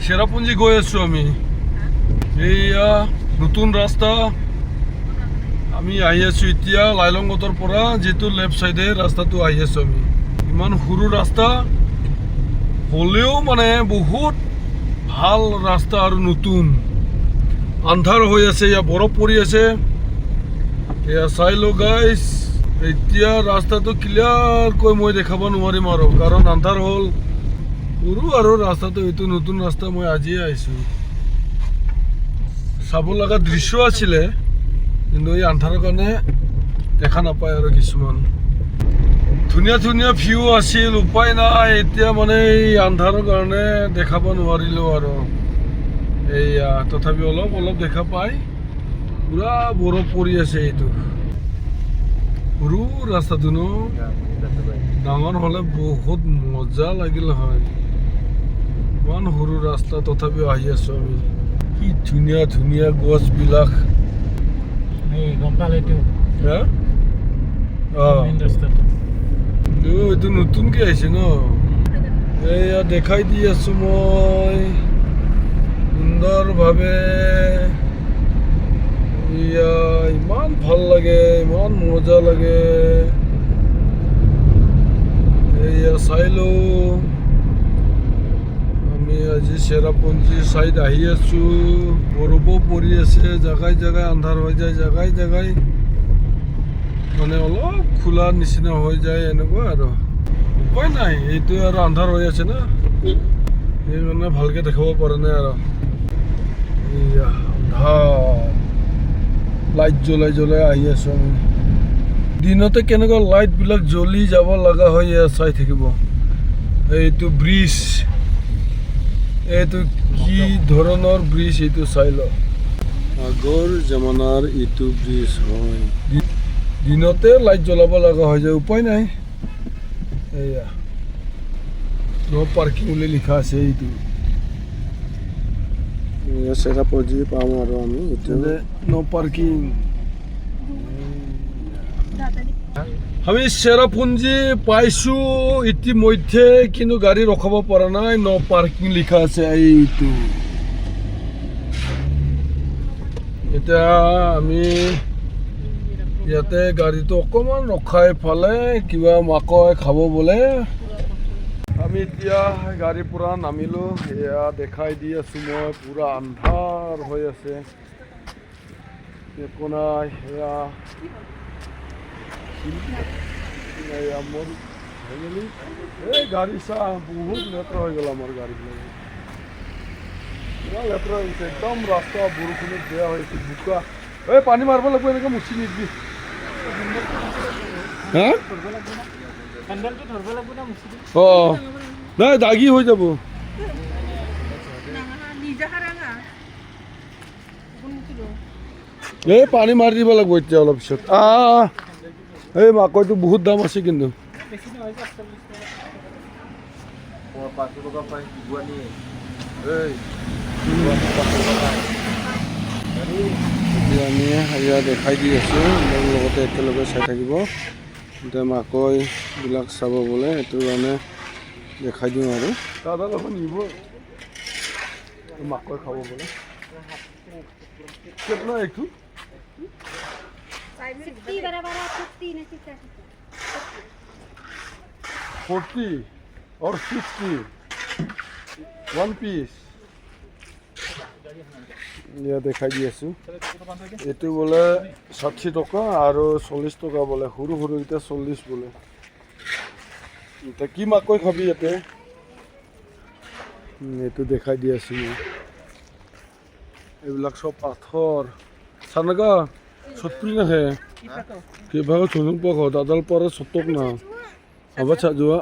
চেৰাপুঞ্জী গৈ আছো আমি। এইয়া নতুন ৰাস্তা আমি আহি আছো এতিয়া লাইলংগতৰ পৰা, যিটো লেফ্ট চাইডে ৰাস্তাটো আহি আছো আমি। ইমান সৰু ৰাস্তা হ'লেও মানে বহুত ভাল ৰাস্তা আৰু নতুন। আন্ধাৰ হৈ আছে, এয়া বৰফ পৰি আছে। এয়া চাই লো গাইজ, এতিয়া ৰাস্তাটো ক্লিয়াৰকৈ মই দেখাব নোৱাৰিম আৰু, কাৰণ আন্ধাৰ হ'ল। সৰু আৰু ৰাস্তাটো, এইটো নতুন ৰাস্তা, মই আজিয়ে আহিছোঁ। চাব লগা দৃশ্য আছিলে, কিন্তু এই আন্ধাৰৰ কাৰণে দেখা নাপায় আৰু কিছুমান ধুনীয়া ধুনীয়া ভিউ আছিল। উপায় নাই, এতিয়া মানে এই আন্ধাৰৰ কাৰণে দেখাব নোৱাৰিলোঁ আৰু। এইয়া তথাপি অলপ অলপ দেখা পায়। পুৰা বৰফ পৰি আছে। এইটো সৰু ৰাস্তাটো ন, ডাঙৰ হ'লে বহুত মজা লাগিল হয়। ইমান সৰু ৰাস্তা, তথাপিও আহি আছো আমি। কি ধুনীয়া ধুনীয়া গছবিলাক। এইটো নতুনকে আহিছে ন। এয়া দেখাই দি আছো মই সুন্দৰভাৱে। এয়া ইমান ভাল লাগে, ইমান মজা লাগে। এয়া চাই লো, আমি আজি চেৰাপুঞ্জী চাইড আহি আছো। বৰফো পৰি আছে, জাগাই জাগাই আন্ধাৰ হৈ যায়, জাগাই জাগাই মানে অলপ খোলা নিচিনা হৈ যায়, এনেকুৱা আৰু। উপায় নাই, এইটো আৰু আন্ধাৰ হৈ আছে না, সেইকাৰণে ভালকে দেখাব পৰা নাই আৰু। এয়া আন্ধাৰ, লাইট জ্বলাই জ্বলাই আহি আছো আমি। দিনতে কেনেকুৱা লাইটবিলাক জ্বলি যাব লগা হয়, এয়া চাই থাকিব। এইটো ব্ৰিজ, এইটো কি ধৰণৰ ব্ৰিজ, এইটো চাই ল। আগৰ জামানাৰ এইটো ব্ৰিজ হয়। দিনতে লাইট জ্বলাব লগা হৈ যায়, উপায় নাই। এয়া নো পাৰ্কিং বুলি লিখা আছে। এইটো চেৰাপুঞ্জী পাম আৰু আমি, এইটো নো পাৰ্কিং। আমি চেৰাপুঞ্জী পাইছো ইতিমধ্যে, কিন্তু গাড়ী ৰখাব পৰা নাই, নো পাৰ্কিং লিখা আছে। এইটো এতিয়া আমি ইয়াতে গাড়ীটো অকণমান ৰখাই ফালে কিবা মাকৈ খাব বোলে। আমি এতিয়া গাড়ীৰ পৰা নামিলো। এয়া দেখাই দি আছো মই, পুৰা আন্ধাৰ হৈ আছে, একো নাই। এয়া মোৰ এই গাড়ী চাহ বহুত লেতেৰা হৈ গ'ল। আমাৰ গাড়ীবিলাক ইমান লেতেৰা হৈছে, একদম ৰাস্তা বৰষুণত বেয়া হৈছে, বোকা। এই পানী মাৰিব লাগিব, এনেকৈ মুচি নিদিবি। অঁ নাই, দাগি হৈ যাব। এই পানী মাৰি দিব লাগিব এতিয়া অলপ পিছত। এই মাকৈটো বহুত দাম আছে কিন্তু। এতিয়া আমি এয়া দেখাই দি আছোঁ, মোৰ লগতে একেলগে চাই থাকিব। এতিয়া মাকৈবিলাক চাব বোলে, সেইটো কাৰণে দেখাই দিওঁ আৰু। দাদা লগত নিব মাকৈ খাব বোলে। कितना एक 40 और 60 1 piece। ইয়া দেখাই দি আছো, এইটো বোলে 60 টকা আৰু 40 টকা বোলে। সৰু সৰু এতিয়া 40 বোলে। এতিয়া কি মাকৈ খাবি ইয়াতে, এইটো দেখাই দি আছো। এইবিলাক সব পাথৰ। সানগা 70 নাহে কিভাবে চলুন পাখো দাদাল পরে 70 না আবার চাজুয়া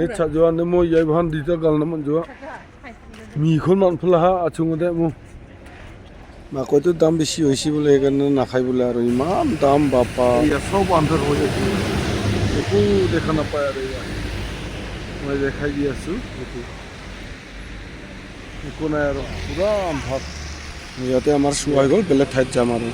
এই চাজুয়া নে মো ইয়াই ভান দিতা গাল না মনজুয়া মিখন মানফলাহা আছুঙদে মো মাকৈটোৰ দাম বেছি হৈছে বোলে, সেইকাৰণে নাখায় বোলে। আৰু ইমান দাম বাপা, সব আন্ধাৰ হৈ আছে, একো দেখা নাপায় আৰু। মই দেখাই দি আছো, একো নাই আৰু, পুৰা আন্ধাৰ। ইয়াতে আমাৰ চোৱা হৈ গ'ল, বেলেগ ঠাইত যাম আৰু।